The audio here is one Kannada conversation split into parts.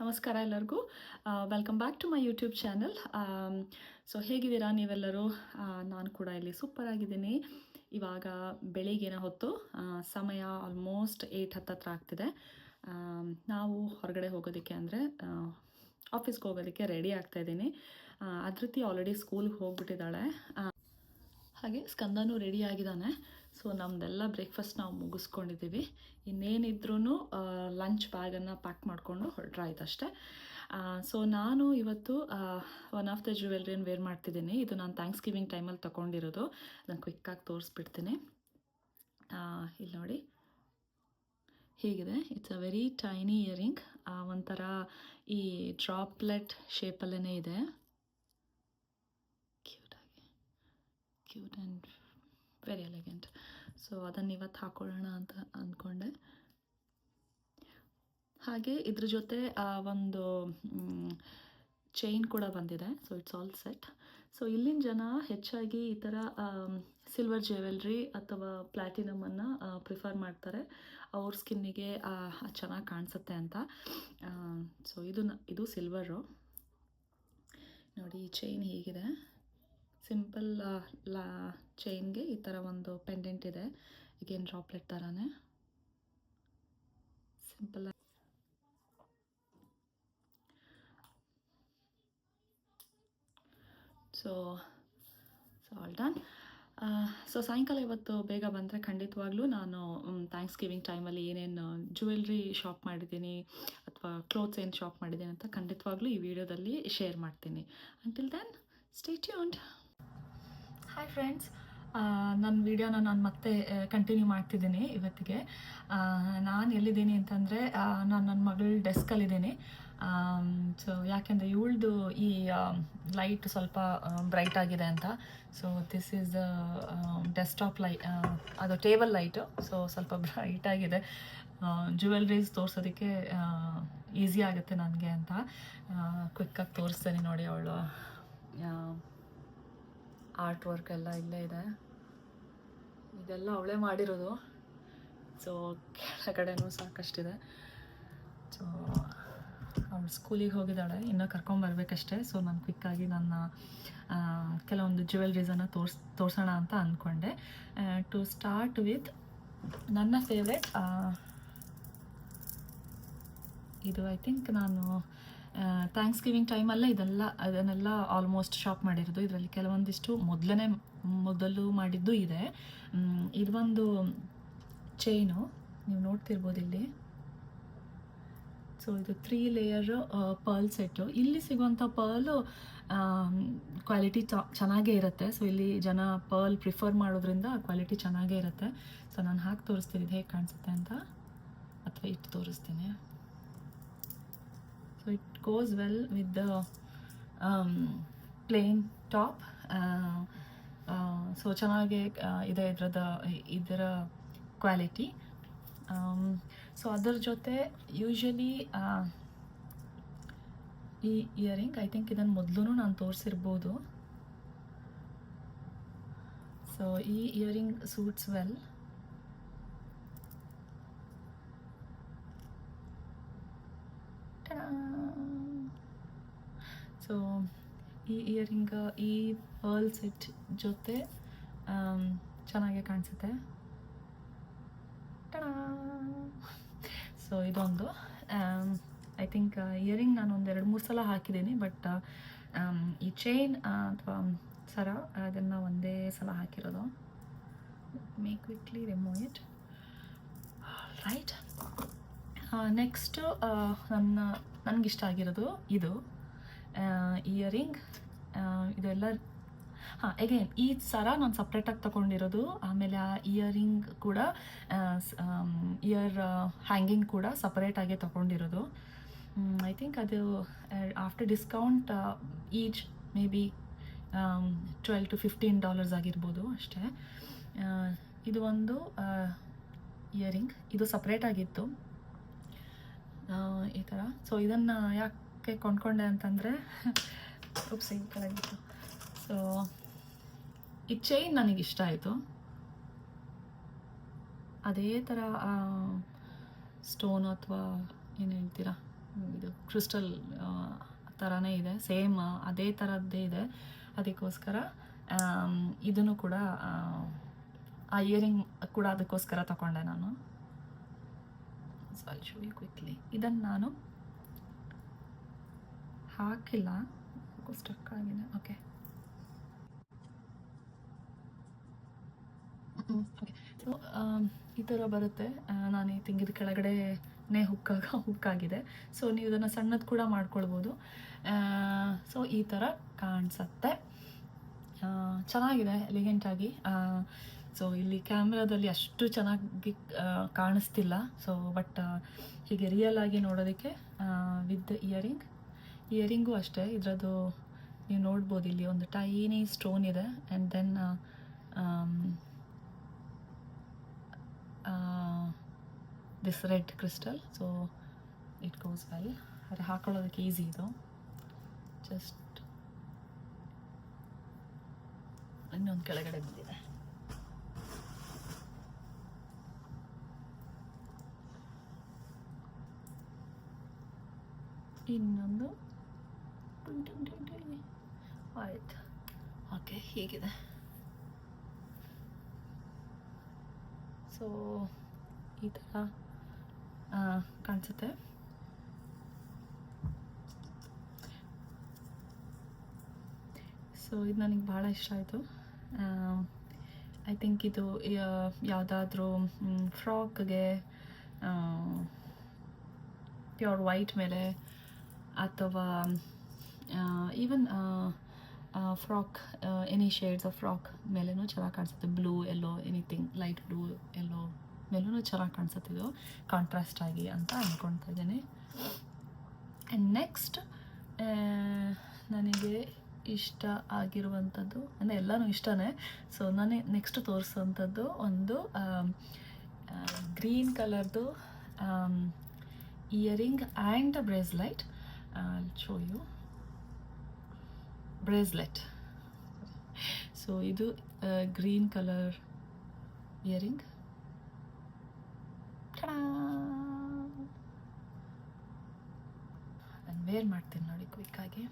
ನಮಸ್ಕಾರ ಎಲ್ಲರಿಗೂ. Welcome back to my YouTube channel. So ಹೇಗಿದ್ದೀರಾ ನೀವೆಲ್ಲರೂ? ನಾನು ಕೂಡ ಇಲ್ಲಿ ಸೂಪರ್ ಆಗಿದ್ದೀನಿ. ಇವಾಗ ಬೆಳಿಗ್ಗೆನ ಹೊತ್ತು ಸಮಯ ಆಲ್ಮೋಸ್ಟ್ 8 ಹತ್ರ ಆಗ್ತಿದೆ. ನಾವು ಹೊರಗಡೆ ಹೋಗೋದಕ್ಕೆ ಅಂದರೆ ಆಫೀಸ್ಗೆ ಹೋಗೋದಕ್ಕೆ ರೆಡಿ ಆಗ್ತಾಯಿದ್ದೀನಿ. ಅದ್ರತಿ ಆಲ್ರೆಡಿ ಸ್ಕೂಲ್ಗೆ ಹೋಗ್ಬಿಟ್ಟಿದ್ದಾಳೆ. ಹಾಗೆ ಸ್ಕಂದನೂ ರೆಡಿ ಆಗಿದ್ದಾನೆ. ಸೊ ನಮ್ಮದೆಲ್ಲ ಬ್ರೇಕ್ಫಾಸ್ಟ್ ನಾವು ಮುಗಿಸ್ಕೊಂಡಿದ್ದೀವಿ. ಇನ್ನೇನಿದ್ರೂ ಲಂಚ್ ಬ್ಯಾಗನ್ನು ಪ್ಯಾಕ್ ಮಾಡಿಕೊಂಡು ಹೊರಟ್ರಾಯ್ತು ಅಷ್ಟೇ. ಸೊ ನಾನು ಇವತ್ತು ಒನ್ ಆಫ್ ದ ಜ್ಯುವೆಲ್ರಿಯನ್ನು ವೇರ್ ಮಾಡ್ತಿದ್ದೀನಿ. ಇದು ನಾನು ಥ್ಯಾಂಕ್ಸ್ ಗಿವಿಂಗ್ ಟೈಮಲ್ಲಿ ತೊಗೊಂಡಿರೋದು. ಅದನ್ನು ಕ್ವಿಕ್ಕಾಗಿ ತೋರಿಸ್ಬಿಡ್ತೀನಿ. ಇಲ್ಲಿ ನೋಡಿ ಹೀಗಿದೆ. It's a very tiny earring. ಒಂಥರ ಈ ಡ್ರಾಪ್ಲೆಟ್ ಶೇಪಲ್ಲೇ ಇದೆ. Cute and very elegant. So ಅದನ್ನು ಇವತ್ತು ಹಾಕೊಳ್ಳೋಣ ಅಂತ ಅಂದ್ಕೊಂಡೆ. ಹಾಗೆ ಇದ್ರ ಜೊತೆ ಒಂದು ಚೈನ್ ಕೂಡ ಬಂದಿದೆ. So it's all set. So ಇಲ್ಲಿನ ಜನ ಹೆಚ್ಚಾಗಿ ಈ ಥರ ಸಿಲ್ವರ್ ಜ್ಯುವೆಲ್ರಿ ಅಥವಾ ಪ್ಲ್ಯಾಟಿನಮನ್ನು ಪ್ರಿಫರ್ ಮಾಡ್ತಾರೆ. ಅವ್ರ ಸ್ಕಿನ್ನಿಗೆ ಚೆನ್ನಾಗಿ ಕಾಣಿಸುತ್ತೆ ಅಂತ. ಸೊ ಇದು ಸಿಲ್ವರು. ನೋಡಿ ಈ ಚೈನ್ ಹೀಗಿದೆ. ಸಿಂಪಲ್ ಚೈನ್ಗೆ ಈ ಥರ ಒಂದು ಪೆಂಡೆಂಟ್ ಇದೆ. ಈಗೇನು ಡ್ರಾಪ್ಲೆಟ್ ಥರನೇ simple. So all done. So ಸಾಯಂಕಾಲ ಇವತ್ತು ಬೇಗ ಬಂದರೆ ಖಂಡಿತವಾಗ್ಲೂ ನಾನು ಥ್ಯಾಂಕ್ಸ್ ಗಿವಿಂಗ್ ಟೈಮಲ್ಲಿ ಏನೇನು ಜ್ಯುವೆಲ್ರಿ ಶಾಪ್ ಮಾಡಿದ್ದೀನಿ ಅಥವಾ ಕ್ಲೋತ್ಸ್ ಏನು ಶಾಪ್ ಮಾಡಿದ್ದೀನಿ ಅಂತ ಖಂಡಿತವಾಗ್ಲೂ ಈ ವಿಡಿಯೋದಲ್ಲಿ ಶೇರ್ ಮಾಡ್ತೀನಿ. Until then stay tuned. Hi friends, ನನ್ನ ವೀಡಿಯೋನ ನಾನು ಮತ್ತೆ ಕಂಟಿನ್ಯೂ ಮಾಡ್ತಿದ್ದೀನಿ ಇವತ್ತಿಗೆ. ನಾನು ಎಲ್ಲಿದ್ದೀನಿ ಅಂತಂದರೆ ನಾನು ನನ್ನ ಮಗಳ ಡೆಸ್ಕಲ್ಲಿದ್ದೀನಿ. ಸೊ ಯಾಕೆಂದರೆ ಇವಳ್ದು ಈ ಲೈಟ್ ಸ್ವಲ್ಪ ಬ್ರೈಟ್ ಆಗಿದೆ ಅಂತ. So this is the desktop light, ಅದು ಟೇಬಲ್ ಲೈಟು. ಸೊ ಸ್ವಲ್ಪ ಬ್ರೈಟ್ ಆಗಿದೆ. ಜ್ಯುವೆಲ್ರೀಸ್ ತೋರಿಸೋದಕ್ಕೆ ಈಸಿ ಆಗುತ್ತೆ ನನಗೆ ಅಂತ ಕ್ವಿಕ್ಕಾಗಿ ತೋರಿಸ್ತೇನೆ. ನೋಡಿ ಅವಳು ಆರ್ಟ್ ವರ್ಕ್ ಎಲ್ಲ ಇಲ್ಲೇ ಇದೆ. ಇದೆಲ್ಲ ಅವಳೇ ಮಾಡಿರೋದು. ಸೊ ಕೆಳಗಡೆನೂ ಸಾಕಷ್ಟಿದೆ. ಸೊ ಅವಳು ಸ್ಕೂಲಿಗೆ ಹೋಗಿದ್ದಾಳೆ, ಇನ್ನೂ ಕರ್ಕೊಂಬರ್ಬೇಕಷ್ಟೇ. ಸೊ ನಾನು ಕ್ವಿಕ್ಕಾಗಿ ನನ್ನ ಕೆಲವೊಂದು ಜ್ಯುವೆಲ್ರೀಸನ್ನು ತೋರಿಸೋಣ ಅಂತ ಅಂದ್ಕೊಂಡೆ. ಟು ಸ್ಟಾರ್ಟ್ ವಿತ್ ನನ್ನ ಫೇವ್ರೆಟ್, ಇದು ಐ ಥಿಂಕ್ ನಾನು ಥ್ಯಾಂಕ್ಸ್ ಗಿವಿಂಗ್ ಟೈಮಲ್ಲೇ ಅದನ್ನೆಲ್ಲ ಆಲ್ಮೋಸ್ಟ್ ಶಾಪ್ ಮಾಡಿರೋದು. ಇದರಲ್ಲಿ ಕೆಲವೊಂದಿಷ್ಟು ಮೊದಲು ಮಾಡಿದ್ದು ಇದೆ. ಇದೊಂದು ಚೈನು ನೀವು ನೋಡ್ತಿರ್ಬೋದು ಇಲ್ಲಿ. ಸೊ ಇದು 3 ಲೇಯರ್ ಪರ್ಲ್ ಸೆಟ್ಟು. ಇಲ್ಲಿ ಸಿಗುವಂಥ ಪರ್ಲು ಕ್ವಾಲಿಟಿ ಚೆನ್ನಾಗೇ ಇರುತ್ತೆ. ಸೊ ಇಲ್ಲಿ ಜನ ಪರ್ಲ್ ಪ್ರಿಫರ್ ಮಾಡೋದ್ರಿಂದ ಕ್ವಾಲಿಟಿ ಚೆನ್ನಾಗೇ ಇರುತ್ತೆ. ಸೊ ನಾನು ಹಾಕಿ ತೋರಿಸ್ತೀನಿ ಇದು ಹೇಗೆ ಕಾಣಿಸುತ್ತೆ ಅಂತ, ಅಥವಾ ಇಟ್ಟು ತೋರಿಸ್ತೀನಿ. So it goes well with the plain top. So ಚೆನ್ನಾಗಿ ಇದೆ ಇದರ ಕ್ವಾಲಿಟಿ. ಸೊ ಅದರ ಜೊತೆ ಯೂಶ್ವಲಿ ಈ ಇಯರಿಂಗ್ ಐ ಥಿಂಕ್ ಇದನ್ನು ಮೊದಲು ನಾನು ತೋರಿಸಿರ್ಬೋದು. ಸೊ ಈ ಇಯರಿಂಗ್ ಸೂಟ್ಸ್ ವೆಲ್. ಸೊ ಈ ಇಯರಿಂಗ್ ಈ ಪರ್ಲ್ ಸೆಟ್ ಜೊತೆ ಚೆನ್ನಾಗೆ ಕಾಣಿಸುತ್ತೆ. ಸೊ ಇದೊಂದು ಐ ಥಿಂಕ್ ಇಯರಿಂಗ್ ನಾನು ಒಂದು 2-3 ಸಲ ಹಾಕಿದ್ದೀನಿ. ಬಟ್ ಈ ಚೈನ್ ಅಥವಾ ಸರ ಅದನ್ನು ಒಂದೇ ಸಲ ಹಾಕಿರೋದು. May quickly remove it. Right, next ನನಗಿಷ್ಟ ಆಗಿರೋದು ಇದು ಇಯರಿಂಗ್. ಇದೆಲ್ಲ ಅಗೇನ್ ಈ ಸರ ನಾನು ಸಪ್ರೇಟಾಗಿ ತೊಗೊಂಡಿರೋದು. ಆಮೇಲೆ ಆ ಇಯರಿಂಗ್ ಕೂಡ ಇಯರ್ ಹ್ಯಾಂಗಿಂಗ್ ಕೂಡ ಸಪ್ರೇಟಾಗಿ ತೊಗೊಂಡಿರೋದು. ಐ ಥಿಂಕ್ ಅದು after discount each may be $12 to $15 ಆಗಿರ್ಬೋದು ಅಷ್ಟೇ. ಇದು ಒಂದು ಇಯರಿಂಗ್, ಇದು ಸಪ್ರೇಟಾಗಿತ್ತು ಈ ಥರ. ಸೊ ಇದನ್ನು ಯಾಕೆ ಕೊಂಡ್ಕೊಂಡೆ ಅಂತಂದರೆ ಈ ಕಡೆಗಿತ್ತು. ಸೊ ಈ ಚೈನ್ ನನಗಿಷ್ಟ ಆಯಿತು. ಅದೇ ಥರ ಸ್ಟೋನ್ ಅಥವಾ ಏನು ಹೇಳ್ತೀರಾ ಇದು ಕ್ರಿಸ್ಟಲ್ ಥರನೇ ಇದೆ, ಸೇಮ್ ಅದೇ ಥರದ್ದೇ ಇದೆ. ಅದಕ್ಕೋಸ್ಕರ ಇದನ್ನು ಕೂಡ ಆ ಇಯರಿಂಗ್ ಕೂಡ ಅದಕ್ಕೋಸ್ಕರ ತಗೊಂಡೆ ನಾನು. So I show you quickly. ಇದನ್ನು ನಾನು ಹಾಕಿಲ್ಲ, ಸ್ಟಕ್ ಆಗಿದೆ. Okay okay. ಸೊ ಈ ಥರ ಬರುತ್ತೆ. ನಾನು ಈ ತಿಂಗಿದ ಕೆಳಗಡೆನೇ ಹುಕ್ಕಾಗಿದೆ. ಸೊ ನೀವು ಇದನ್ನು ಸಣ್ಣದು ಕೂಡ ಮಾಡ್ಕೊಳ್ಬೋದು. ಸೊ ಈ ಥರ ಕಾಣಿಸುತ್ತೆ, ಚೆನ್ನಾಗಿದೆ, ಎಲಿಗೆಂಟಾಗಿ. ಸೊ ಇಲ್ಲಿ ಕ್ಯಾಮ್ರಾದಲ್ಲಿ ಅಷ್ಟು ಚೆನ್ನಾಗಿ ಕಾಣಿಸ್ತಿಲ್ಲ. ಸೊ ಬಟ್ ಹೀಗೆ ರಿಯಲ್ ಆಗಿ ನೋಡೋದಕ್ಕೆ ವಿತ್ ಇಯರಿಂಗು ಅಷ್ಟೇ. ಇದರದ್ದು ನೀವು ನೋಡ್ಬೋದು, ಇಲ್ಲಿ ಒಂದು ಟೈನಿ ಸ್ಟೋನ್ ಇದೆ and then this red crystal. So it goes well. ಆದರೆ ಹಾಕೊಳ್ಳೋದಕ್ಕೆ ಈಸಿ ಇದು. ಜಸ್ಟ್ ಇನ್ನೊಂದು ಕೆಳಗಡೆ ಬಂದಿದೆ. ಇನ್ನೊಂದು ಆಯ್ತು. ಓಕೆ, ಹೀಗಿದೆ. ಸೊ ಈ ಥರ ಕಾಣಿಸುತ್ತೆ. ಸೊ ಇದು ನನಗೆ ಭಾಳ ಇಷ್ಟ ಆಯಿತು. ಐ ಥಿಂಕ್ ಇದು ಯಾವುದಾದ್ರೂ ಫ್ರಾಕ್ಗೆ ಪ್ಯೂರ್ ವೈಟ್ ಮೇಲೆ, ಅಥವಾ even frock, any shades of frock ಮೇಲೂ ಚೆನ್ನಾಗಿ ಕಾಣಿಸುತ್ತೆ. Blue, yellow, anything light blue, yellow ಮೇಲೂ ಚೆನ್ನಾಗಿ ಕಾಣಿಸುತ್ತೆ ಇದು ಕಾಂಟ್ರಾಸ್ಟ್ ಆಗಿ ಅಂತ ಅಂದ್ಕೊಳ್ತಾ ಇದ್ದೀನಿ. ಆ್ಯಂಡ್ ನೆಕ್ಸ್ಟ್ ನನಗೆ ಇಷ್ಟ ಆಗಿರುವಂಥದ್ದು, ಅಂದರೆ ಎಲ್ಲನೂ ಇಷ್ಟನೇ. ಸೊ ನಾನು ನೆಕ್ಸ್ಟ್ ತೋರಿಸೋವಂಥದ್ದು ಒಂದು ಗ್ರೀನ್ ಕಲರ್ದು earring and bracelet. Show you bracelet. So ಇದು ಗ್ರೀನ್ ಕಲರ್ ಇಯರಿಂಗ್. ನಾನು ವೇರ್ ಮಾಡ್ತೀನಿ ನೋಡಿ ಕ್ವಿಕ್ಕಾಗಿ.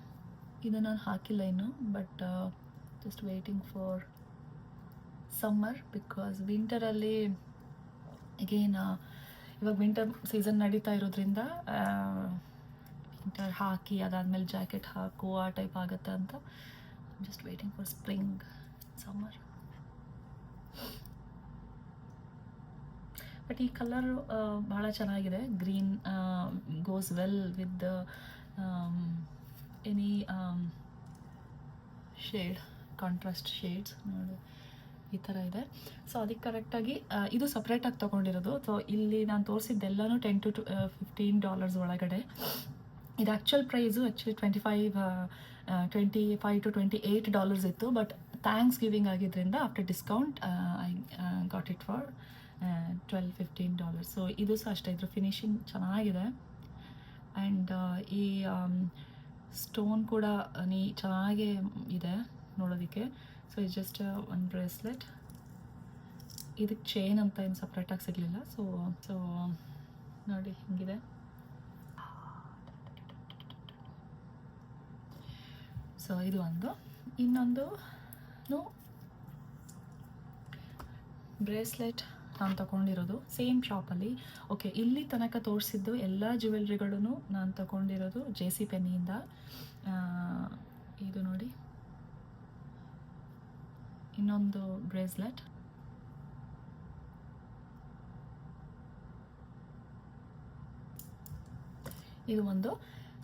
ಇದು ನಾನು ಹಾಕಿಲ್ಲ ಇನ್ನು, but just waiting for summer, because ವಿಂಟರಲ್ಲಿ ಅಗೇನ್ ಇವಾಗ ವಿಂಟರ್ ಸೀಸನ್ ನಡೀತಾ ಇರೋದ್ರಿಂದ ವಿಂಟರ್ ಹಾಕಿ ಅದಾದಮೇಲೆ ಜಾಕೆಟ್ ಹಾಕು ಆ ಟೈಪ್ ಆಗುತ್ತೆ ಅಂತ. Just waiting for spring, summer. But ಈ ಕಲರ್ ಭಾಳ ಚೆನ್ನಾಗಿದೆ. Green goes well with any shade, contrast shades ನೋಡಿ ಈ ಥರ ಇದೆ. ಸೊ ಅದಕ್ಕೆ ಕರೆಕ್ಟಾಗಿ ಇದು ಸಪ್ರೇಟಾಗಿ ತೊಗೊಂಡಿರೋದು. ಸೊ ಇಲ್ಲಿ ನಾನು ತೋರಿಸಿದ್ದೆಲ್ಲನೂ $10 to $15 ಒಳಗಡೆ. ಇದು ಆ್ಯಕ್ಚುಲ್ ಪ್ರೈಸು ಆ್ಯಕ್ಚುಲಿ $25 to $28 ಇತ್ತು. ಬಟ್ ಥ್ಯಾಂಕ್ಸ್ ಗಿವಿಂಗ್ ಆಗಿದ್ದರಿಂದ after discount I got it for $12-15. So ಇದು ಸಹ ಅಷ್ಟೇ, ಇದ್ರ ಫಿನಿಶಿಂಗ್ ಚೆನ್ನಾಗಿದೆ. ಆ್ಯಂಡ್ ಈ ಸ್ಟೋನ್ ಕೂಡ ಚೆನ್ನಾಗೇ ಇದೆ ನೋಡೋದಕ್ಕೆ. ಸೊ ಇದು ಜಸ್ಟ್ ಒಂದು ಬ್ರೇಸ್ಲೆಟ್. ಇದಕ್ಕೆ ಚೈನ್ ಅಂತ ಏನು ಸಪ್ರೇಟಾಗಿ ಸಿಗಲಿಲ್ಲ. ಸೊ ನೋಡಿ ಹಿಂಗಿದೆ. ಸೊ ಇದು ಒಂದು. ಇನ್ನೊಂದು ಬ್ರೇಸ್ಲೆಟ್ ನಾನು ತಗೊಂಡಿರೋದು ಸೇಮ್ ಶಾಪಲ್ಲಿ. ಓಕೆ, ಇಲ್ಲಿ ತನಕ ತೋರಿಸಿದ್ದು ಎಲ್ಲ ಜ್ಯುವೆಲ್ರಿಗಳೂ ನಾನು ತಗೊಂಡಿರೋದು JC Penneyಯಿಂದ. ಇದು ನೋಡಿ ಇನ್ನೊಂದು ಬ್ರೇಸ್ಲೆಟ್. ಇದು ಒಂದು.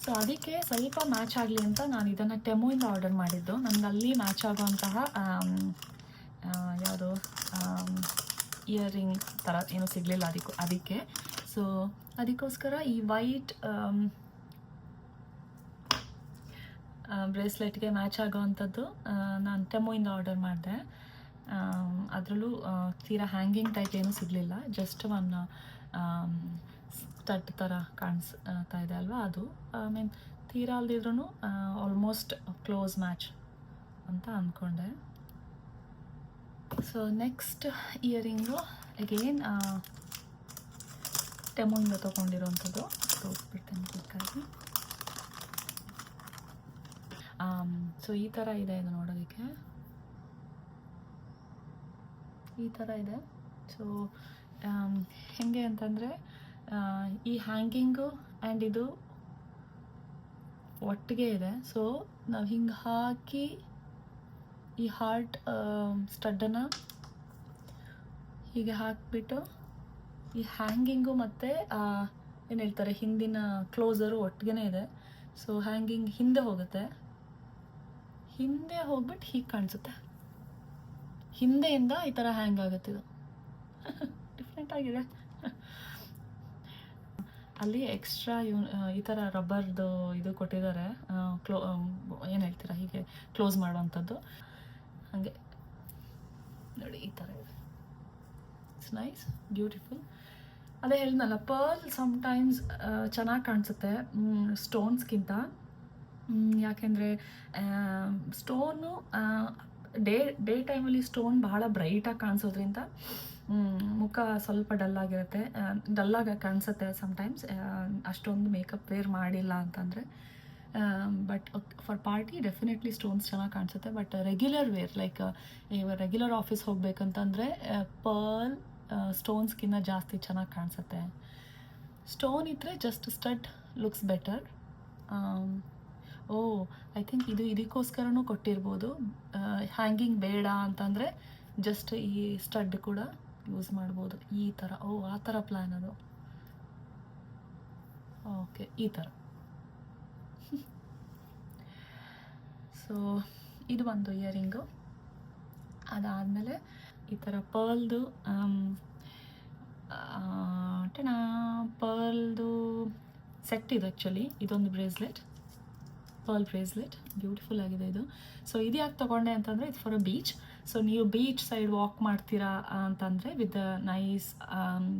ಸೊ ಅದಕ್ಕೆ ಸ್ವಲ್ಪ ಮ್ಯಾಚ್ ಆಗಲಿ ಅಂತ ನಾನು ಇದನ್ನು ಟೆಮೋಯಿಂದ ಆರ್ಡರ್ ಮಾಡಿದ್ದು. ನನಗೆ ಅಲ್ಲಿ ಮ್ಯಾಚ್ ಆಗೋವಂತಹ ಯಾವುದು ಇಯರಿಂಗ್ ಥರ ಏನೂ ಸಿಗಲಿಲ್ಲ ಅದಕ್ಕೆ. ಸೊ ಅದಕ್ಕೋಸ್ಕರ ಈ ವೈಟ್ ಬ್ರೇಸ್ಲೆಟ್ಗೆ ಮ್ಯಾಚ್ ಆಗೋವಂಥದ್ದು ನಾನು ಟೆಮೋಯಿಂದ ಆರ್ಡರ್ ಮಾಡಿದೆ. ಅದರಲ್ಲೂ ತೀರಾ ಹ್ಯಾಂಗಿಂಗ್ ಟೈಪ್ ಏನೂ ಸಿಗಲಿಲ್ಲ. ಜಸ್ಟ್ ಒಂದು ಸ್ಟಡ್ ಥರ ಕಾಣಿಸ್ತಾ ಇದೆ ಅಲ್ವಾ, ಅದು ಮೀನ್ ತೀರಾ ಅಲ್ದಿದ್ರೂ ಆಲ್ಮೋಸ್ಟ್ ಕ್ಲೋಸ್ ಮ್ಯಾಚ್ ಅಂತ ಅಂದ್ಕೊಂಡೆ. ಸೊ ನೆಕ್ಸ್ಟ್ ಇಯರಿಂಗು ಅಗೇನ್ ಟೆಮೋಯಿಂದ ತೊಗೊಂಡಿರೋವಂಥದ್ದು. ತೋರಿಸ್ಬಿಡ್ತೇನೆ ಕ್ವಿಕ್ಕಾಗಿ. ಸೊ ಈ ಥರ ಇದೆ ಇದು ನೋಡೋದಕ್ಕೆ, ಈ ಥರ ಇದೆ. ಸೊ ಹೇಗೆ ಅಂತಂದರೆ ಈ ಹ್ಯಾಂಗಿಂಗು ಆ್ಯಂಡ್ ಇದು ಒಟ್ಟಿಗೆ ಇದೆ. ಸೊ ನಾವು ಹಿಂಗೆ ಹಾಕಿ ಈ ಹಾರ್ಟ್ ಸ್ಟಡ್ಡನ್ನು ಹೀಗೆ ಹಾಕಿಬಿಟ್ಟು ಈ ಹ್ಯಾಂಗಿಂಗು ಮತ್ತು ಏನು ಹೇಳ್ತಾರೆ ಹಿಂದಿನ ಕ್ಲೋಸರು ಒಟ್ಟಿಗೆ ಇದೆ. ಸೊ ಹ್ಯಾಂಗಿಂಗ್ ಹಿಂದೆ ಹೋಗುತ್ತೆ, ಹಿಂದೆ ಹೋಗ್ಬಿಟ್ಟು ಹೀಗೆ ಕಾಣಿಸುತ್ತೆ, ಹಿಂದೆಯಿಂದ ಈ ಥರ ಹ್ಯಾಂಗ್ ಆಗುತ್ತೆ. ಇದು ಡಿಫ್ರೆಂಟ್ ಆಗಿದೆ. ಅಲ್ಲಿ ಎಕ್ಸ್ಟ್ರಾ ಈ ಥರ ರಬ್ಬರ್ದು ಇದು ಕೊಟ್ಟಿದ್ದಾರೆ, ಏನು ಹೇಳ್ತೀರಾ ಹೀಗೆ ಕ್ಲೋಸ್ ಮಾಡುವಂಥದ್ದು. ಹಾಗೆ ನೋಡಿ ಈ ಥರ ಇದೆ. It's nice, beautiful. ಅದೇ ಹೇಳಿದ್ನಲ್ಲ, ಪರ್ಲ್ ಸಮ್ಟೈಮ್ಸ್ ಚೆನ್ನಾಗಿ ಕಾಣಿಸುತ್ತೆ ಸ್ಟೋನ್ಸ್ಗಿಂತ. ಯಾಕೆಂದರೆ ಸ್ಟೋನು ಡೇ ಟೈಮಲ್ಲಿ ಸ್ಟೋನ್ ಬಹಳ ಬ್ರೈಟಾಗಿ ಕಾಣಿಸೋದ್ರಿಂದ ಮುಖ ಸ್ವಲ್ಪ ಡಲ್ಲಾಗಿ ಕಾಣಿಸುತ್ತೆ ಸಮ್ಟೈಮ್ಸ್, ಅಷ್ಟೊಂದು ಮೇಕಪ್ ವೇರ್ ಮಾಡಿಲ್ಲ ಅಂತಂದರೆ. But for party definitely stones ಚೆನ್ನಾಗಿ ಕಾಣಿಸುತ್ತೆ. ಬಟ್ ರೆಗ್ಯುಲರ್ ವೇರ್ ಲೈಕ್ ಇವಾಗ ರೆಗ್ಯುಲರ್ ಆಫೀಸ್ ಹೋಗ್ಬೇಕಂತಂದರೆ ಪರ್ಲ್ ಸ್ಟೋನ್ಸ್ಗಿನ್ನ ಜಾಸ್ತಿ ಚೆನ್ನಾಗಿ ಕಾಣಿಸುತ್ತೆ. ಸ್ಟೋನ್ ಇದ್ದರೆ just stud looks better. I think ಇದಕ್ಕೋಸ್ಕರನೂ ಕೊಟ್ಟಿರ್ಬೋದು, ಹ್ಯಾಂಗಿಂಗ್ ಬೇಡ ಅಂತಂದರೆ ಜಸ್ಟ್ ಈ ಸ್ಟಡ್ ಕೂಡ ಯೂಸ್ ಮಾಡ್ಬೋದು ಈ ಥರ. ಆ ಥರ ಪ್ಲ್ಯಾನ್ ಅದು. ಓಕೆ, ಈ ಥರ. ಸೊ ಇದು ಒಂದು ಇಯರಿಂಗು. ಅದಾದಮೇಲೆ ಈ ಥರ ಪರ್ಲ್ದು ಪರ್ಲ್ದು ಸೆಟ್ ಇದು. ಆ್ಯಕ್ಚುಲಿ ಇದೊಂದು ಬ್ರೇಸ್ಲೆಟ್, ಪರ್ಲ್ ಬ್ರೇಸ್ಲೆಟ್, ಬ್ಯೂಟಿಫುಲ್ ಆಗಿದೆ ಇದು. ಸೊ ಇದು ಯಾಕೆ ತೊಗೊಂಡೆ ಅಂತಂದರೆ ಇದು ಫಾರ್ ಅ ಬೀಚ್. ಸೊ ನೀವು ಬೀಚ್ ಸೈಡ್ ವಾಕ್ ಮಾಡ್ತೀರಾ ಅಂತಂದರೆ with nice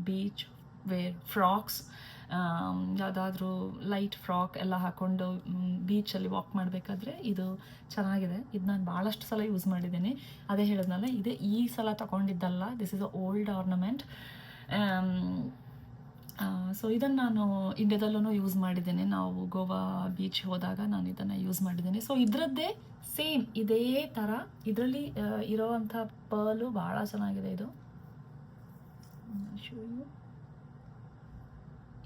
beach wear frocks, ಯಾವುದಾದ್ರೂ ಲೈಟ್ ಫ್ರಾಕ್ ಎಲ್ಲ ಹಾಕ್ಕೊಂಡು ಬೀಚಲ್ಲಿ ವಾಕ್ ಮಾಡಬೇಕಾದ್ರೆ ಇದು ಚೆನ್ನಾಗಿದೆ. ಇದು ನಾನು ಭಾಳಷ್ಟು ಸಲ ಯೂಸ್ ಮಾಡಿದ್ದೀನಿ. ಅದೇ ಹೇಳಿದ್ನಲ್ಲ, ಈ ಸಲ ತೊಗೊಂಡಿದ್ದಲ್ಲ, this is a old ornament. So ಇದನ್ನು ನಾನು ಇಂಡಿಯಾದಲ್ಲೂ ಯೂಸ್ ಮಾಡಿದ್ದೇನೆ. ನಾವು ಗೋವಾ ಬೀಚ್ ಹೋದಾಗ ನಾನು ಇದನ್ನು ಯೂಸ್ ಮಾಡಿದ್ದೀನಿ. ಸೊ ಇದರದ್ದೇ ಸೇಮ್ ಇದೇ ಥರ ಇದರಲ್ಲಿ ಇರೋವಂಥ ಪರ್ಲು ಭಾಳ ಚೆನ್ನಾಗಿದೆ. ಇದು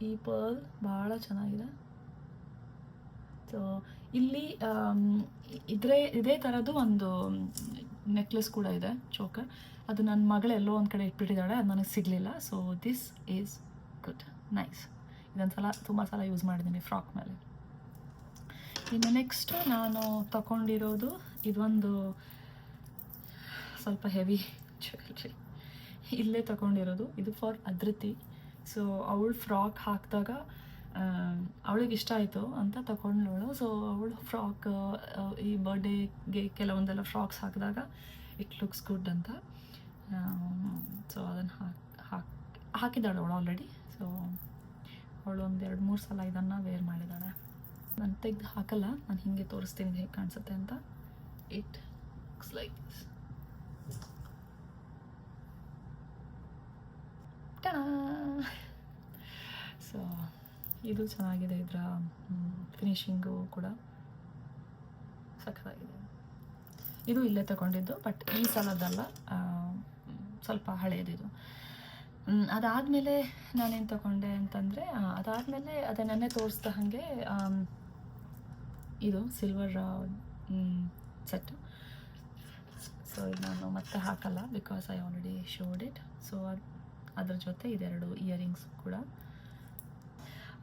ಈ ಪರ್ಲ್ ಭಾಳ ಚೆನ್ನಾಗಿದೆ. ಸೊ ಇಲ್ಲಿ ಇದೇ ಥರದ್ದು ಒಂದು ನೆಕ್ಲೆಸ್ ಕೂಡ ಇದೆ, ಚೋಕರ್. ಅದು ನನ್ನ ಮಗಳೆಲ್ಲೋ ಒಂದು ಕಡೆ ಇಟ್ಬಿಟ್ಟಿದ್ದಾಳೆ, ಅದು ನನಗೆ ಸಿಗಲಿಲ್ಲ. So this is good, nice. ಇದೊಂದು ತುಂಬ ಸಲ ಯೂಸ್ ಮಾಡಿದ್ದೀನಿ ಫ್ರಾಕ್ ಮೇಲೆ. ಇನ್ನು ನೆಕ್ಸ್ಟ್ ನಾನು ತಗೊಂಡಿರೋದು ಇದೊಂದು ಸ್ವಲ್ಪ ಹೆವಿ ಜ್ಯುವೆಲ್ರಿ. ಇಲ್ಲೇ ತಗೊಂಡಿರೋದು ಇದು ಫಾರ್ ಅದ್ರತಿ. ಸೊ ಅವಳು ಫ್ರಾಕ್ ಹಾಕಿದಾಗ ಅವಳಿಗೆ ಇಷ್ಟ ಆಯಿತು ಅಂತ ತಗೊಂಡವಳು. ಸೊ ಅವಳು ಫ್ರಾಕ್ ಈ ಬರ್ಡೇಗೆ ಕೆಲವೊಂದೆಲ್ಲ ಫ್ರಾಕ್ಸ್ ಹಾಕಿದಾಗ ಇಟ್ ಲುಕ್ಸ್ ಗುಡ್ ಅಂತ ಸೊ ಅದನ್ನು ಹಾಕಿದ್ದಾಳೆ ಅವಳು ಆಲ್ರೆಡಿ. ಸೊ ಅವಳು ಒಂದು 2-3 ಸಲ ಇದನ್ನು ವೇರ್ ಮಾಡಿದ್ದಾಳೆ. ನಾನು ತೆಗೆದು ಹಾಕಲ್ಲ, ನಾನು ಹೀಗೆ ತೋರಿಸ್ತೀನಿ ಹೇಗೆ ಕಾಣಿಸುತ್ತೆ ಅಂತ. It looks like this. So ಇದು ಚೆನ್ನಾಗಿದೆ, ಇದರ ಫಿನಿಶಿಂಗು ಕೂಡ ಸಖತ್ತಾಗಿದೆ. ಇದು ಇಲ್ಲೇ ತಗೊಂಡಿದ್ದು, ಬಟ್ ಈ ಸಲದಲ್ಲ, ಸ್ವಲ್ಪ ಹಳೆಯದಿದು. ಅದಾದಮೇಲೆ ನಾನೇನು ತಗೊಂಡೆ ಅಂತಂದರೆ, ಅದಾದಮೇಲೆ ಅದೇ ನೆನ್ನೆ ತೋರಿಸ್ದ ಹಾಗೆ ಇದು ಸಿಲ್ವರ್ ಸೆಟ್. ಸೊ ಇದು ನಾನು ಮತ್ತೆ ಹಾಕಲ್ಲ, because I already showed it. So ಅದ್ರ ಜೊತೆ ಇದೆರಡು ಇಯರಿಂಗ್ಸ್ ಕೂಡ.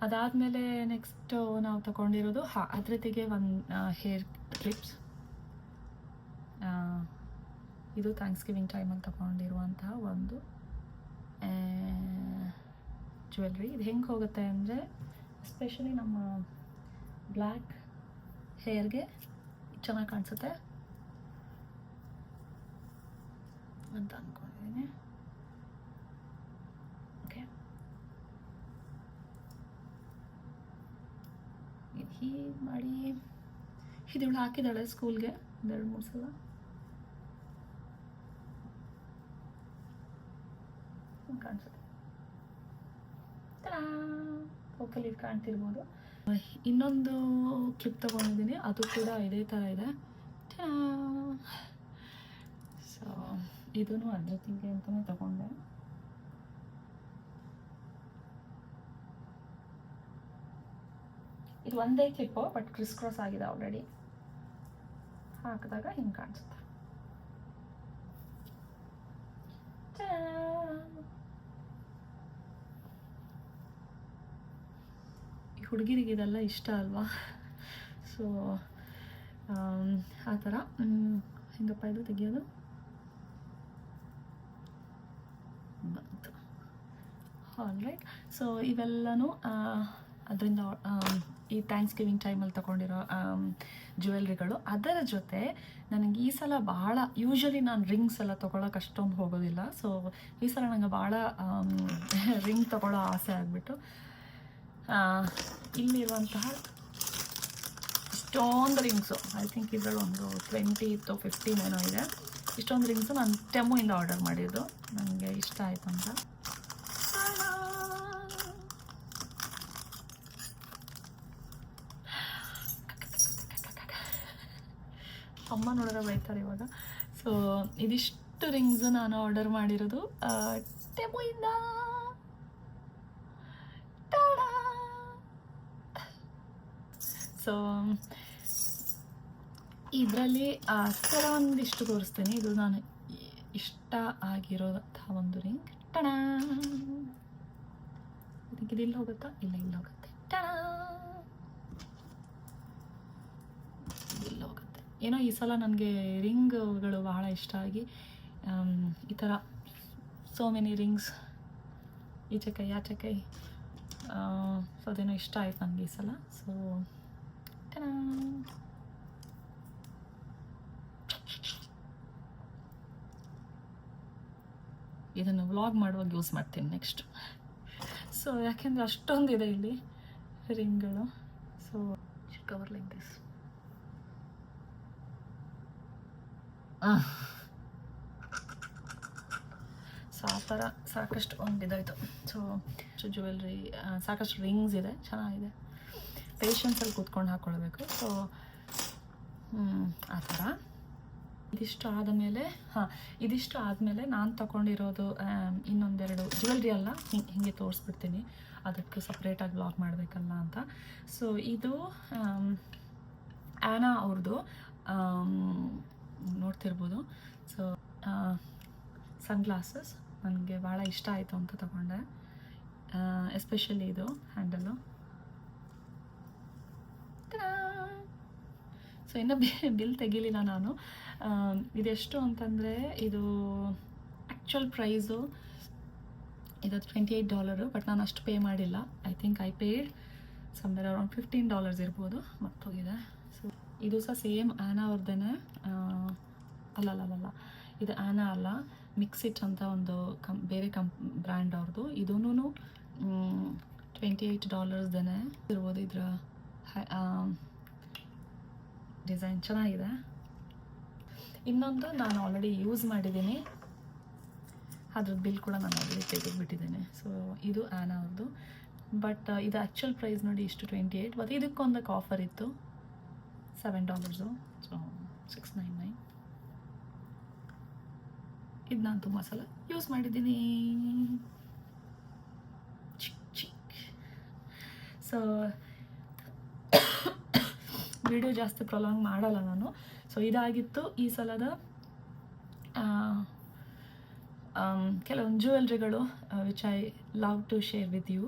ಅದಾದಮೇಲೆ ನೆಕ್ಸ್ಟು ನಾವು ತಗೊಂಡಿರೋದು ಅದ್ರತಿಗೆ ಒಂದು ಹೇರ್ ಕ್ಲಿಪ್ಸ್. ಇದು ಥ್ಯಾಂಕ್ಸ್ಗಿವಿಂಗ್ ಟೈಮಲ್ಲಿ ತಗೊಂಡಿರುವಂತಹ ಒಂದು ಜ್ಯುವೆಲ್ರಿ. ಇದು ಹೆಂಗೆ ಹೋಗುತ್ತೆ ಅಂದರೆ, ಎಸ್ಪೆಷಲಿ ನಮ್ಮ ಬ್ಲ್ಯಾಕ್ ಹೇರ್ಗೆ ಚೆನ್ನಾಗಿ ಕಾಣಿಸುತ್ತೆ ಅಂತ ಅಂದ್ಕೊಂಡಿದ್ದೀನಿ. ಓಕೆ, ಇದು ಹೀಗೆ ಮಾಡಿ ಇದಳು ಹಾಕಿದ್ದಾಳೆ ಸ್ಕೂಲ್ಗೆ 2-3 ಸಲ. ಕಾಣಿಸುತ್ತೆ. ಹೋಪಲ್ಲಿ ಇದು ಕಾಣ್ತಿರ್ಬೋದು. ಇನ್ನೊಂದು ಕ್ಲಿಪ್ ತೊಗೊಂಡಿದ್ದೀನಿ, ಅದು ಕೂಡ ಇದೇ ಥರ ಇದೆ. ಸೊ ಇದೂ ಅದ್ರ ತಿಂಗೆ ಅಂತಲೇ ತಗೊಂಡೆ. ಇದು ಒಂದೇ ಕ್ಲಿಪ್ಪು, ಬಟ್ ಕ್ರಿಸ್ ಕ್ರಾಸ್ ಆಗಿದೆ ಆಲ್ರೆಡಿ. ಹಾಕಿದಾಗ ಹಿಂಗೆ ಕಾಣಿಸುತ್ತೆ. ಹುಡುಗಿರಿಗೆ ಇದೆಲ್ಲ ಇಷ್ಟ ಅಲ್ವಾ? ಸೊ ಆ ಥರ ಹೆಂಗಪ್ಪ ಇದು ತೆಗಿಯೋದು ಬಂತು. ಆಲ್ರೈಟ್, ಸೊ ಇವೆಲ್ಲನೂ ಅದರಿಂದ ಈ ಥ್ಯಾಂಕ್ಸ್ ಗಿವಿಂಗ್ ಟೈಮಲ್ಲಿ ತೊಗೊಂಡಿರೋ ಜ್ಯುವೆಲ್ರಿಗಳು. ಅದರ ಜೊತೆ ನನಗೆ ಈ ಸಲ ಭಾಳ, ಯೂಶ್ವಲಿ ನಾನು ರಿಂಗ್ಸ್ ಎಲ್ಲ ತೊಗೊಳಕ್ಕೆ ಅಷ್ಟೊಂದು ಹೋಗೋದಿಲ್ಲ. ಸೊ ಈ ಸಲ ನನಗೆ ಭಾಳ ರಿಂಗ್ ತೊಗೊಳ್ಳೋ ಆಸೆ ಆಗಿಬಿಟ್ಟು ಇಲ್ಲಿರುವಂತಹ ಇಷ್ಟೊಂದು ರಿಂಗ್ಸು, ಐ ಥಿಂಕ್ ಇದರಲ್ಲಿ ಒಂದು 20 to 15 ಏನೋ ಇದೆ. ಇಷ್ಟೊಂದು ರಿಂಗ್ಸು ನಾನು ಟೆಮುಯಿಂದ ಆರ್ಡರ್ ಮಾಡಿದ್ದು, ನನಗೆ ಇಷ್ಟ ಆಯಿತು ಅಂತ. ಅಮ್ಮ ನೋಡಿದ್ರೆ ಬೈತಾರೆ ಇವಾಗ. ಸೊ ಇದಿಷ್ಟು ರಿಂಗ್ಸು ನಾನು ಆರ್ಡರ್ ಮಾಡಿರೋದು ಟೆಮುಯಿಂದ. ಸೊ ಇದರಲ್ಲಿ ಕೆಲವೊಂದಿಷ್ಟು ತೋರಿಸ್ತೀನಿ. ಇದು ನಾನು ಇಷ್ಟ ಆಗಿರೋಂತಹ ಒಂದು ರಿಂಗ್. ಟಣ, ಇದಕ್ಕೆ ಇಲ್ಲಿ ಹೋಗುತ್ತಾ? ಇಲ್ಲ, ಇಲ್ಲಿ ಹೋಗುತ್ತೆ. ಟಣ, ಇಲ್ಲಿ ಹೋಗುತ್ತೆ. ಏನೋ ಈ ಸಲ ನನಗೆ ರಿಂಗ್ಗಳು ಬಹಳ ಇಷ್ಟ ಆಗಿ ಈ ಥರ ಸೋ ಮೆನಿ ರಿಂಗ್ಸ್, ಈಚೆ ಕೈ ಆಚೆ ಕೈ, ಸೊ ಅದೇನೋ ಇಷ್ಟ ಆಯ್ತು ನನಗೆ ಈ ಸಲ. ಸೊ ಇದನ್ನು ವ್ಲಾಗ್ ಮಾಡುವಾಗ ಯೂಸ್ ಮಾಡ್ತೀನಿ ನೆಕ್ಸ್ಟ್. ಸೊ ಯಾಕೆಂದರೆ ಅಷ್ಟೊಂದಿದೆ ಇಲ್ಲಿ ರಿಂಗ್ಗಳು. So cover like this. So ಆ ಥರ ಸಾಕಷ್ಟು ಒಂದಿದಾಯಿತು. ಸೊ ಜ್ಯುವೆಲ್ರಿ, ಸಾಕಷ್ಟು ರಿಂಗ್ಸ್ ಇದೆ, ಚೆನ್ನಾಗಿದೆ. ಪೇಷನ್ಸಲ್ಲಿ ಕೂತ್ಕೊಂಡು ಹಾಕ್ಕೊಳ್ಬೇಕು. ಸೊ ಆ ಥರ ಇದಿಷ್ಟು ಆದಮೇಲೆ ಇದಿಷ್ಟು ಆದಮೇಲೆ ನಾನು ತಗೊಂಡಿರೋದು ಇನ್ನೊಂದೆರಡು ಜ್ಯುವೆಲ್ರಿ ಅಲ್ಲ, ಹಿಂಗೆ ತೋರಿಸ್ಬಿಡ್ತೀನಿ, ಅದಕ್ಕೆ ಸಪ್ರೇಟಾಗಿ ಬ್ಲಾಗ್ ಮಾಡಬೇಕಲ್ಲ ಅಂತ. ಸೊ ಇದು ಆ್ಯನಾ ಅವ್ರದ್ದು, ನೋಡ್ತಿರ್ಬೋದು. ಸೊ ಸನ್ಗ್ಲಾಸಸ್ ನನಗೆ ಭಾಳ ಇಷ್ಟ ಆಯಿತು ಅಂತ ತಗೊಂಡೆ. ಎಸ್ಪೆಷಲಿ ಇದು ಹ್ಯಾಂಡಲು. ಸೊ ಇನ್ನೂ ಬಿಲ್ ತೆಗಿಲಿಲ್ಲ ನಾನು. ಇದೆಷ್ಟು ಅಂತಂದರೆ, ಇದು ಆ್ಯಕ್ಚುಯಲ್ ಪ್ರೈಸು ಇದು $28, ಬಟ್ ನಾನು ಅಷ್ಟು ಪೇ ಮಾಡಿಲ್ಲ. I think I paid somewhere around $15 ಇರ್ಬೋದು, ಮರ್ತೋಗಿದೆ. ಸೊ ಇದು ಸಹ ಸೇಮ್ ಆ್ಯನಾ ಅವ್ರದ್ದೇನೆ. ಅಲ್ಲ, ಇದು ಆ್ಯನಾ ಅಲ್ಲ, ಮಿಕ್ಸಿಟ್ ಅಂತ ಒಂದು ಬೇರೆ ಬ್ರ್ಯಾಂಡ್ ಅವ್ರದ್ದು. ಇದೂ $28 ಇರ್ಬೋದು. ಇದರ ಡಿಸೈನ್ ಚೆನ್ನಾಗಿದೆ. ಇನ್ನೊಂದು ನಾನು ಆಲ್ರೆಡಿ ಯೂಸ್ ಮಾಡಿದ್ದೀನಿ, ಅದ್ರದ್ದು ಬಿಲ್ ಕೂಡ ನಾನು ಆಲ್ರೆಡಿ ತೆಗೆದುಬಿಟ್ಟಿದ್ದೇನೆ. ಸೊ ಇದು ಆ್ಯನಾ ಅವ್ರದ್ದು, ಬಟ್ ಇದು ಆ್ಯಕ್ಚುಯಲ್ ಪ್ರೈಸ್ ನೋಡಿ ಇಷ್ಟು 28, ಮತ್ತು ಇದಕ್ಕೊಂದಕ್ಕೆ ಆಫರ್ ಇತ್ತು $7. ಸೊ $699. ಇದು ನಾನು ತುಂಬ ಸಲ ಯೂಸ್ ಮಾಡಿದ್ದೀನಿ. ಸೊ ವಿಡಿಯೋ ಜಾಸ್ತಿ ಪ್ರೊಲಾಂಗ್ ಮಾಡಲ್ಲ ನಾನು. ಸೊ ಇದಾಗಿತ್ತು ಈ ಸಲದ ಕೆಲವೊಂದು ಜ್ಯುವೆಲ್ರಿಗಳು which I love to share with you.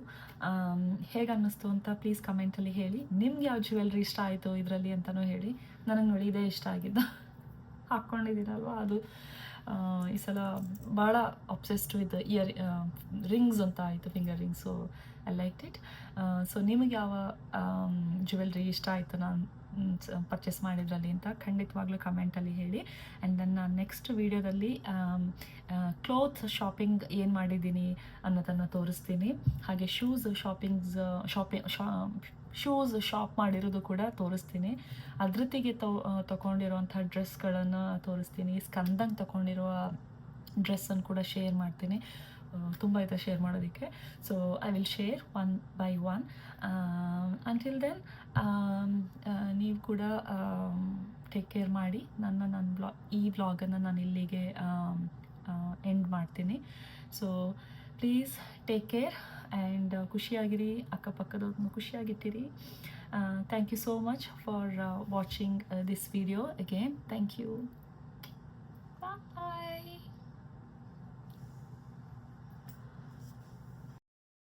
ಹೇಗೆ ಅನ್ನಿಸ್ತು ಅಂತ ಪ್ಲೀಸ್ ಕಮೆಂಟಲ್ಲಿ ಹೇಳಿ. ನಿಮ್ಗೆ ಯಾವ ಜ್ಯುವೆಲ್ರಿ ಇಷ್ಟ ಆಯಿತು ಇದರಲ್ಲಿ ಅಂತಲೂ ಹೇಳಿ. ನನಗೆ ನೋಡಿ ಇದೇ ಇಷ್ಟ ಆಗಿದ್ದು, ಹಾಕ್ಕೊಂಡಿದ್ದೀರಲ್ವ ಅದು. ಈ ಸಲ ಭಾಳ ಅಬ್ಸೆಸ್ಡ್ ವಿತ್ ರಿಂಗ್ಸ್ ಅಂತ ಆಯಿತು, finger rings. So I like it. So ನಿಮಗೆ ಯಾವ ಜ್ಯುವೆಲ್ರಿ ಇಷ್ಟ ಆಯಿತು ನಾನು ಪರ್ಚೇಸ್ ಮಾಡಿದ್ರಲ್ಲಿ ಅಂತ ಖಂಡಿತವಾಗ್ಲೂ ಕಮೆಂಟಲ್ಲಿ ಹೇಳಿ. ಆ್ಯಂಡ್ ದೆನ್ ನಾನು ನೆಕ್ಸ್ಟ್ ವೀಡಿಯೋದಲ್ಲಿ ಕ್ಲೋತ್ ಶಾಪಿಂಗ್ ಏನು ಮಾಡಿದ್ದೀನಿ ಅನ್ನೋದನ್ನು ತೋರಿಸ್ತೀನಿ. ಹಾಗೆ ಶೂಸ್ ಶಾಪ್ ಮಾಡಿರೋದು ಕೂಡ ತೋರಿಸ್ತೀನಿ. ಅದೃತಿಗೆ ತೊಗೊಂಡಿರೋಂಥ ಡ್ರೆಸ್ಗಳನ್ನು ತೋರಿಸ್ತೀನಿ. ಸ್ಕಂದಂಗೆ ತೊಗೊಂಡಿರೋ ಡ್ರೆಸ್ಸನ್ನು ಕೂಡ ಶೇರ್ ಮಾಡ್ತೀನಿ. ತುಂಬ ಇದೆ ಶೇರ್ ಮಾಡೋದಕ್ಕೆ. So I will share one by one. Until then ನೀವು ಕೂಡ ಟೇಕ್ ಕೇರ್ ಮಾಡಿ. ಈ ವ್ಲಾಗನ್ನು ನಾನು ಇಲ್ಲಿಗೆ ಎಂಡ್ ಮಾಡ್ತೀನಿ. So please take care and ಖುಷಿಯಾಗಿರಿ, ಅಕ್ಕಪಕ್ಕದವ್ರನ್ನ ಖುಷಿಯಾಗಿಟ್ಟಿರಿ. Thank you so much for watching this video again. Thank you. Bye.